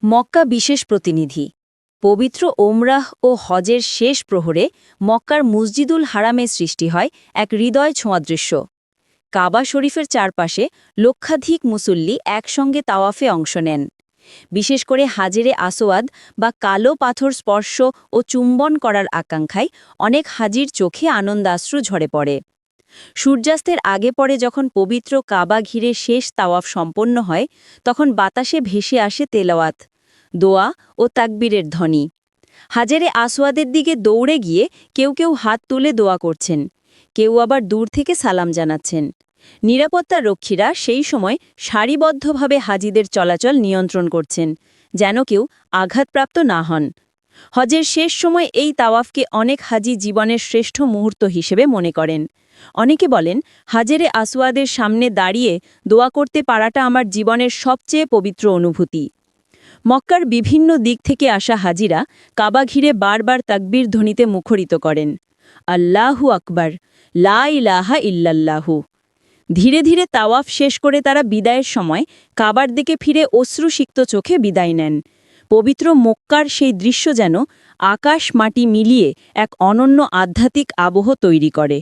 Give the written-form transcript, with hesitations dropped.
মক্কা বিশেষ প্রতিনিধি। পবিত্র ওমরাহ ও হজের শেষ প্রহরে মক্কার মসজিদুল হারামে সৃষ্টি হয় এক হৃদয় ছোঁয়া দৃশ্য। কাবা শরীফের চারপাশে লক্ষাধিক মুসল্লি একসঙ্গে তাওয়াফে অংশ নেন। বিশেষ করে হাজেরে আসওয়াদ বা কালো পাথর স্পর্শ ও চুম্বন করার আকাঙ্ক্ষায় অনেক হাজির চোখে আনন্দাশ্রু ঝরে পড়ে। সূর্যাস্তের আগে পরে যখন পবিত্র কাবা ঘিরে শেষ তাওয়াফ সম্পন্ন হয়, তখন বাতাসে ভেসে আসে তেলাওয়াত, দোয়া ও তাকবীরের ধ্বনি। হাজেরে আসওয়াদের দিকে দৌড়ে গিয়ে কেউ কেউ হাত তুলে দোয়া করছেন, কেউ আবার দূর থেকে সালাম জানাচ্ছেন। নিরাপত্তা রক্ষীরা সেই সময় সারিবদ্ধভাবে হাজিদের চলাচল নিয়ন্ত্রণ করছেন, যেন কেউ আঘাতপ্রাপ্ত না হন। হজের শেষ সময় এই তাওয়াফকে অনেক হাজি জীবনের শ্রেষ্ঠ মুহূর্ত হিসেবে মনে করেন। অনেকে বলেন, হাজেরে আসওয়াদের সামনে দাঁড়িয়ে দোয়া করতে পারাটা আমার জীবনের সবচেয়ে পবিত্র অনুভূতি। মক্কার বিভিন্ন দিক থেকে আসা হাজিরা কাবা ঘিরে বারবার তাকবীর ধ্বনিতে মুখরিত করেন, আল্লাহু আকবার, লা ইলাহা ইল্লাল্লাহু। ধীরে ধীরে তাওয়াফ শেষ করে তারা বিদায়ের সময় কাবার দিকে ফিরে অশ্রুসিক্ত চোখে বিদায় নেন। পবিত্র মক্কার সেই দৃশ্য যেন আকাশ মাটি মিলিয়ে এক অনন্য আধ্যাত্মিক আবহ তৈরি করে।